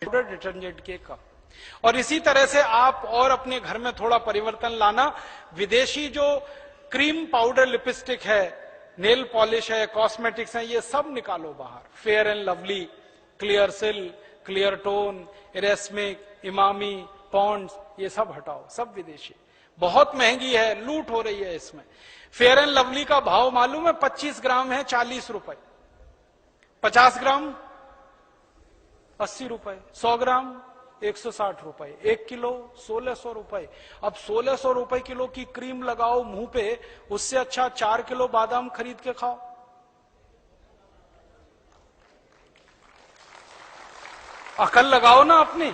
Detergent के cup. और इसी तरह से आप और अपने घर में थोड़ा परिवर्तन लाना। विदेशी जो क्रीम पाउडर लिपस्टिक है, नेल पॉलिश है, कॉस्मेटिक्स है, ये सब निकालो बाहर। फेयर एंड लवली, क्लियर सिल, क्लियर टोन, इरेस्मिक, इमामी, पॉन्ड्स, ये सब हटाओ, सब विदेशी। बहुत महंगी है, लूट हो रही है इसमें। फेयर एंड लवली का भाव मालूम है? 25 ग्राम है 40 रुपए, 50 ग्राम 80 रुपए, 100 ग्राम 160 रुपए, 1 किलो 1600 रुपए। अब 1600 रुपए किलो की क्रीम लगाओ मुंह पे, उससे अच्छा 4 किलो बादाम खरीद के खाओ। अकल लगाओ ना अपनी।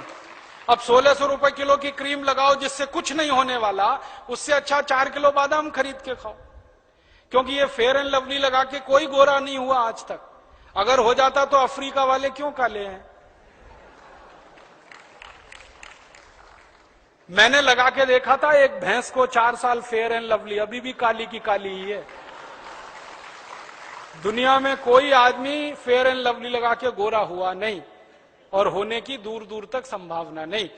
अब 1600 रुपए किलो की क्रीम लगाओ जिससे कुछ नहीं होने वाला, उससे अच्छा 4 किलो बादाम खरीद के खाओ। क्योंकि ये फेयर एंड लवली लगा के कोई गोरा नहीं हुआ आज तक। अगर हो जाता तो अफ्रीका वाले क्यों काले हैं? मैंने लगा के देखा था एक भैंस को 4 साल फेयर एंड लवली, अभी भी काली की काली ही है। दुनिया में कोई आदमी फेयर एंड लवली लगा के गोरा हुआ नहीं, और होने की दूर दूर तक संभावना नहीं।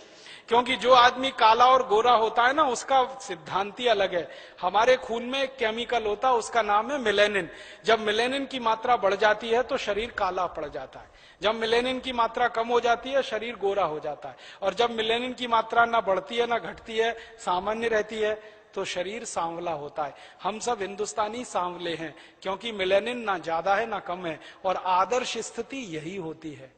क्योंकि जो आदमी काला और गोरा होता है ना, उसका सिद्धांत ही अलग है। हमारे खून में एक केमिकल होता है, उसका नाम है मेलेनिन। जब मेलेनिन की मात्रा बढ़ जाती है तो शरीर काला पड़ जाता है। जब मेलेनिन की मात्रा कम हो जाती है शरीर गोरा हो जाता है। और जब मेलेनिन की मात्रा ना बढ़ती है ना घटती है, सामान्य रहती है, तो शरीर सांवला होता है। हम सब हिंदुस्तानी सांवले हैं क्योंकि मेलेनिन ना ज्यादा है ना कम है, और आदर्श स्थिति यही होती है।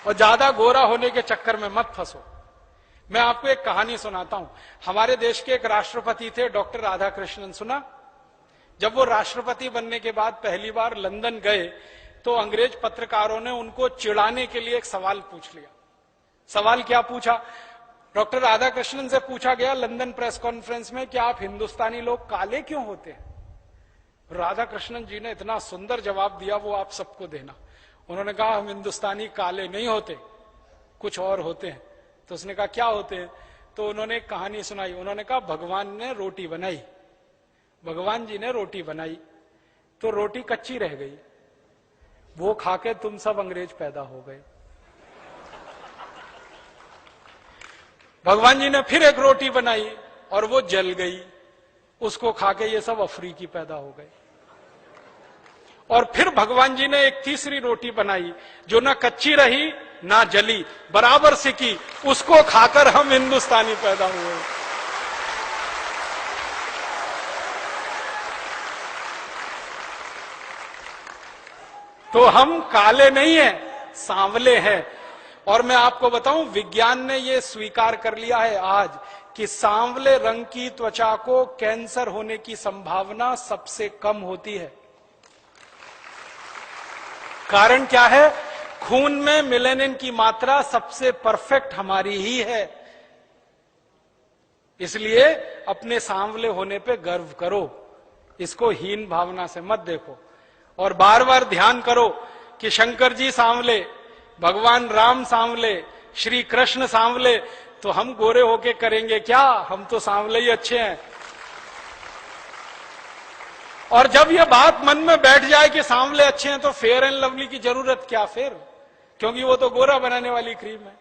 और ज्यादा गोरा होने के चक्कर में मत फंसो। मैं आपको एक कहानी सुनाता हूं। हमारे देश के एक राष्ट्रपति थे, डॉक्टर राधाकृष्णन, सुना? जब वो राष्ट्रपति बनने के बाद पहली बार लंदन गए तो अंग्रेज पत्रकारों ने उनको चिढ़ाने के लिए एक सवाल पूछ लिया। सवाल क्या पूछा? डॉक्टर राधाकृष्णन से पूछा गया लंदन प्रेस कॉन्फ्रेंस में कि आप हिंदुस्तानी लोग काले क्यों होते हैं? राधाकृष्णन जी ने इतना सुंदर जवाब दिया, वो आप सबको देना। उन्होंने कहा हम हिंदुस्तानी काले नहीं होते, कुछ और होते हैं। तो उसने कहा क्या होते हैं? तो उन्होंने एक कहानी सुनाई। उन्होंने कहा भगवान ने रोटी बनाई, भगवान जी ने रोटी बनाई तो रोटी कच्ची रह गई, वो खाके तुम सब अंग्रेज पैदा हो गए। भगवान जी ने फिर एक रोटी बनाई और वो जल गई, उसको खाके ये सब अफ्रीकी पैदा हो गए। और फिर भगवान जी ने एक तीसरी रोटी बनाई जो ना कच्ची रही ना जली, बराबर सिकी, उसको खाकर हम हिंदुस्तानी पैदा हुए। तो हम काले नहीं हैं, सांवले हैं। और मैं आपको बताऊं, विज्ञान ने यह स्वीकार कर लिया है आज कि सांवले रंग की त्वचा को कैंसर होने की संभावना सबसे कम होती है। कारण क्या है? खून में मेलेनिन की मात्रा सबसे परफेक्ट हमारी ही है। इसलिए अपने सांवले होने पे गर्व करो, इसको हीन भावना से मत देखो। और बार बार ध्यान करो कि शंकर जी सांवले, भगवान राम सांवले, श्री कृष्ण सांवले, तो हम गोरे होके करेंगे क्या? हम तो सांवले ही अच्छे हैं। और जब यह बात मन में बैठ जाए कि सांवले अच्छे हैं तो फेयर एंड लवली की जरूरत क्या फिर? क्योंकि वो तो गोरा बनाने वाली क्रीम है।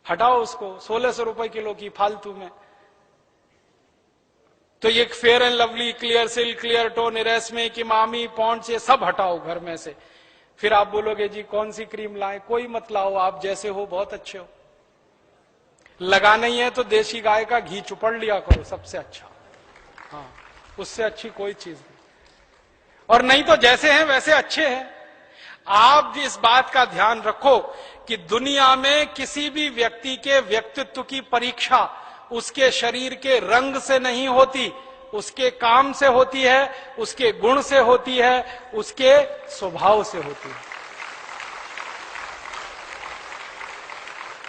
हटाओ उसको, 1600 रुपए किलो की फालतू में। तो ये फेयर एंड लवली, क्लियर सिल, क्लियर टोन, इरेस्मिक, इमामी, पॉन्ड्स, ये सब हटाओ घर में से। फिर आप बोलोगे जी कौन सी क्रीम लाएं? कोई मत लाओ, आप जैसे हो बहुत अच्छे हो। लगा नहीं है तो देशी गाय का घी चुपड़ लिया करो, सबसे अच्छा। हाँ, उससे अच्छी कोई चीज नहीं। और नहीं तो जैसे हैं वैसे अच्छे हैं। आप इस बात का ध्यान रखो कि दुनिया में किसी भी व्यक्ति के व्यक्तित्व की परीक्षा उसके शरीर के रंग से नहीं होती, उसके काम से होती है, उसके गुण से होती है, उसके स्वभाव से होती है।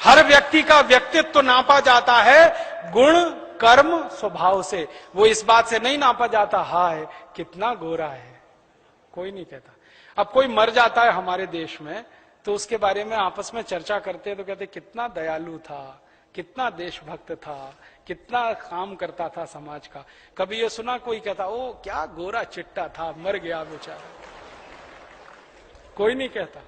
हर व्यक्ति का व्यक्तित्व नापा जाता है गुण, कर्म, स्वभाव से। वो इस बात से नहीं नापा जाता हाय कितना गोरा है, कोई नहीं कहता। अब कोई मर जाता है हमारे देश में तो उसके बारे में आपस में चर्चा करते हैं तो कहते कितना दयालु था, कितना देशभक्त था, कितना काम करता था समाज का। कभी ये सुना कोई कहता ओ क्या गोरा चिट्टा था, मर गया बेचारा। कोई नहीं कहता।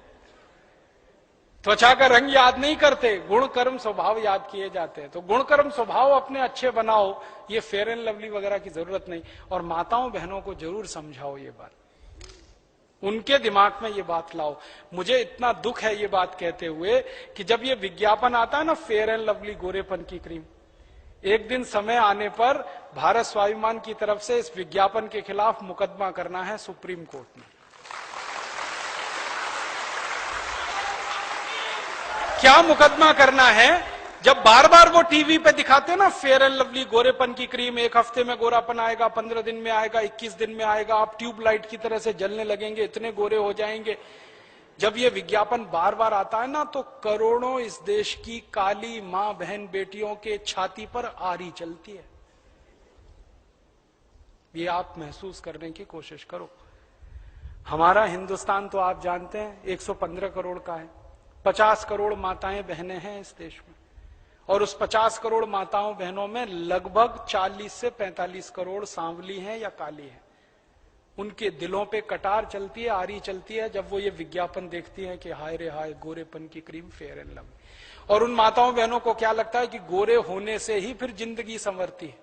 त्वचा का रंग याद नहीं करते, गुण कर्म स्वभाव याद किए जाते हैं। तो गुण कर्म स्वभाव अपने अच्छे बनाओ, ये फेयर एंड लवली वगैरह की जरूरत नहीं। और माताओं बहनों को जरूर समझाओ ये बात, उनके दिमाग में ये बात लाओ। मुझे इतना दुख है ये बात कहते हुए कि जब ये विज्ञापन आता है ना फेयर एंड लवली गोरेपन की क्रीम, एक दिन समय आने पर भारत स्वाभिमान की तरफ से इस विज्ञापन के खिलाफ मुकदमा करना है सुप्रीम कोर्ट में। क्या मुकदमा करना है? जब बार बार वो टीवी पे दिखाते हैं ना फेयर एंड लवली गोरेपन की क्रीम, 1 हफ्ते में गोरापन आएगा, 15 दिन में आएगा, 21 दिन में आएगा, आप ट्यूबलाइट की तरह से जलने लगेंगे, इतने गोरे हो जाएंगे। जब ये विज्ञापन बार बार आता है ना, तो करोड़ों इस देश की काली मां बहन बेटियों के छाती पर आरी चलती है। ये आप महसूस करने की कोशिश करो। हमारा हिंदुस्तान तो आप जानते हैं 115 करोड़ का है, 50 करोड़ माताएं बहनें हैं इस देश में, और उस 50 करोड़ माताओं बहनों में लगभग 40 से 45 करोड़ सांवली हैं या काली हैं। उनके दिलों पे कटार चलती है, आरी चलती है जब वो ये विज्ञापन देखती हैं कि हाय रे हाय गोरेपन की क्रीम फेयर एंड लवली। और उन माताओं बहनों को क्या लगता है कि गोरे होने से ही फिर जिंदगी संवरती है।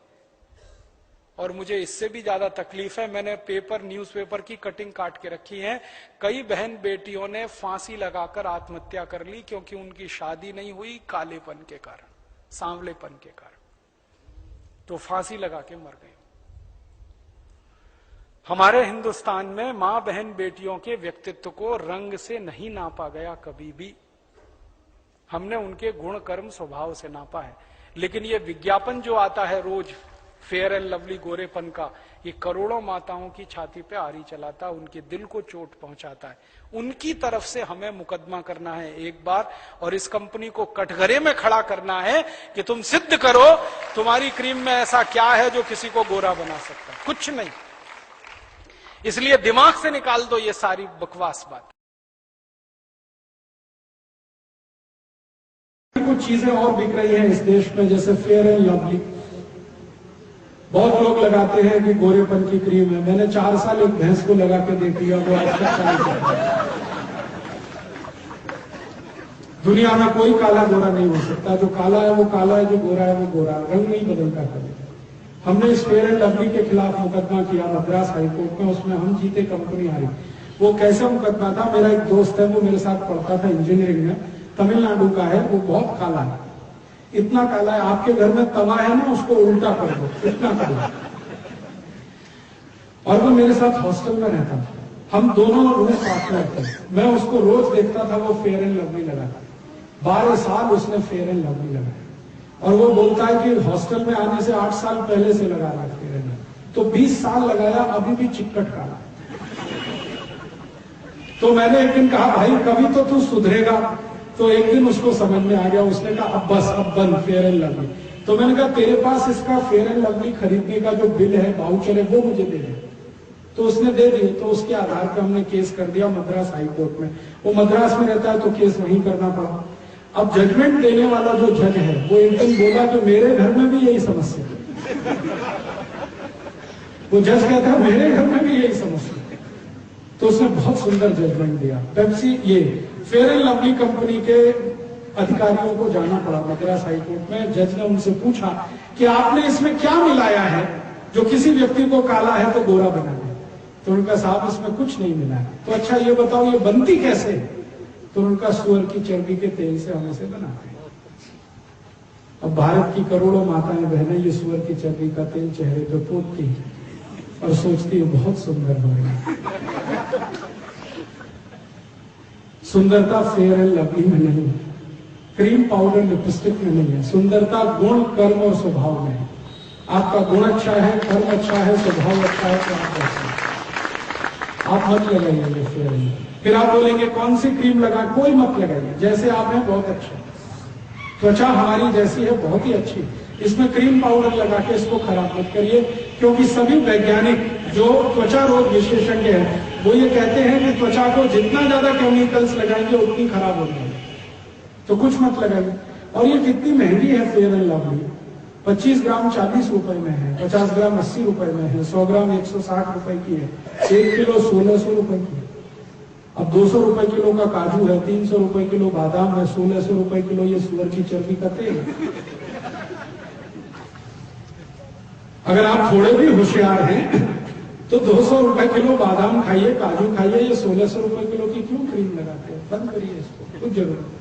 और मुझे इससे भी ज्यादा तकलीफ है, मैंने न्यूज़पेपर की कटिंग काट के रखी है। कई बहन बेटियों ने फांसी लगाकर आत्महत्या कर ली क्योंकि उनकी शादी नहीं हुई कालेपन के कारण, सांवलेपन के कारण, तो फांसी लगा के मर गए। हमारे हिंदुस्तान में मां बहन बेटियों के व्यक्तित्व को रंग से नहीं नापा गया कभी भी, हमने उनके गुण कर्म स्वभाव से नापा है। लेकिन ये विज्ञापन जो आता है रोज फेयर एंड लवली गोरेपन का, ये करोड़ों माताओं की छाती पे आरी चलाता है, उनके दिल को चोट पहुंचाता है। उनकी तरफ से हमें मुकदमा करना है एक बार, और इस कंपनी को कटघरे में खड़ा करना है कि तुम सिद्ध करो तुम्हारी क्रीम में ऐसा क्या है जो किसी को गोरा बना सकता है। कुछ नहीं। इसलिए दिमाग से निकाल दो ये सारी बकवास बात। कुछ चीजें और बिक रही हैं इस देश में, जैसे फेयर एंड लवली। बहुत लोग लगाते हैं कि गोरेपन की क्रीम है। मैंने 4 साल एक भैंस को लगा के देख लिया, वो आज तक नहीं करता। दुनिया में कोई काला गोरा नहीं हो सकता। जो काला है वो काला है, जो गोरा है वो गोरा, रंग नहीं बदलता कभी। हमने इस फेयर एंड लवली के खिलाफ मुकदमा किया मद्रास हाईकोर्ट में, उसमें हम जीते, कंपनी हारी। वो कैसा मुकदमा था? मेरा एक दोस्त है, वो मेरे साथ पढ़ता था इंजीनियरिंग में, तमिलनाडु का है, वो बहुत काला है, इतना काला है आपके घर में तवा है ना, उसको उल्टा कर दो, इतना काला। और वो मेरे साथ हॉस्टल में रहता था, हम दोनों रूम पार्टनर थे। मैं उसको रोज देखता था वो फेयर एंड लवली लगाता। 12 साल उसने फेयर एंड लवली लगाया, और वो बोलता है कि हॉस्टल में आने से 8 साल पहले से लगा रहा फेयर एंड लवली। तो 20 साल लगाया, अभी भी चिक्कट काला। तो मैंने एक दिन कहा भाई कभी तो तू सुधरेगा। तो एक दिन उसको समझ में आ गया, उसने कहा अब बस, अब बंद फेयर एंड लवली। तो मैंने कहा तेरे पास इसका फेयर एंड लवली खरीदने का जो बिल है, वाउचर है, वो मुझे दे दे। तो उसने दे दिए। तो उसके आधार पर हमने केस कर दिया मद्रास हाईकोर्ट में। वो मद्रास में रहता है तो केस वहीं करना पड़ा। अब जजमेंट देने वाला जो जज है वो एक दिन बोला कि मेरे घर में भी यही समस्या है। वो जज कहता है मेरे घर में भी यही समस्या है। तो उसने बहुत सुंदर जजमेंट दिया। पेप्सी ये फेयर एंड लवली कंपनी के अधिकारियों को जाना पड़ा मद्रास हाईकोर्ट में। जज ने उनसे पूछा कि आपने इसमें क्या मिलाया है जो किसी व्यक्ति को काला है तो गोरा बना दे। तो उनका साहब इसमें कुछ नहीं मिला है। तो अच्छा ये बताओ ये बनती कैसे? तो उनका सुअर की चर्बी के तेल से हम इसे बनाते हैं। अब भारत की करोड़ों माताएं बहनें ये सुअर की चर्बी का तेल चेहरे पे पोतती है और सोचती है बहुत सुंदर होगा। सुंदरता फेयर एंड लवली में नहीं है, क्रीम पाउडर लिपस्टिक में नहीं है। सुंदरता गुण कर्म और स्वभाव में है। आपका गुण अच्छा है, कर्म अच्छा है, स्वभाव अच्छा है तो आप अच्छा है। आप मत लगाइए फेयर एंड। फिर आप बोलेंगे कौन सी क्रीम लगा? कोई मत लगाइए, जैसे आप हैं बहुत अच्छे। त्वचा हमारी जैसी है बहुत ही अच्छी, इसमें क्रीम पाउडर लगा के इसको खराब मत करिए। क्योंकि सभी वैज्ञानिक जो त्वचा रोग विशेषज्ञ हैं वो ये कहते हैं कि त्वचा को जितना ज्यादा केमिकल्स लगाएंगे उतनी खराब होगी। तो कुछ मत लगाइए। और ये कितनी महंगी है फेयर एंड लवली? 25 ग्राम 40 रुपए में है, 50 ग्राम 80 रुपए में है, 100 ग्राम 160 रुपए की है, 1 किलो 1600 रुपए की है। अब 200 रुपए किलो का काजू है, 300 रुपए किलो बादाम है, 1600 रुपए किलो ये सुअर की चर्बी का तेल। अगर आप थोड़े भी होशियार हैं तो 200 रुपए किलो बादाम खाइए, काजू खाइए, ये 1600 रुपए किलो की क्यों क्रीम लगाते हैं? बंद करिए इसको, कुछ जरूरत नहीं।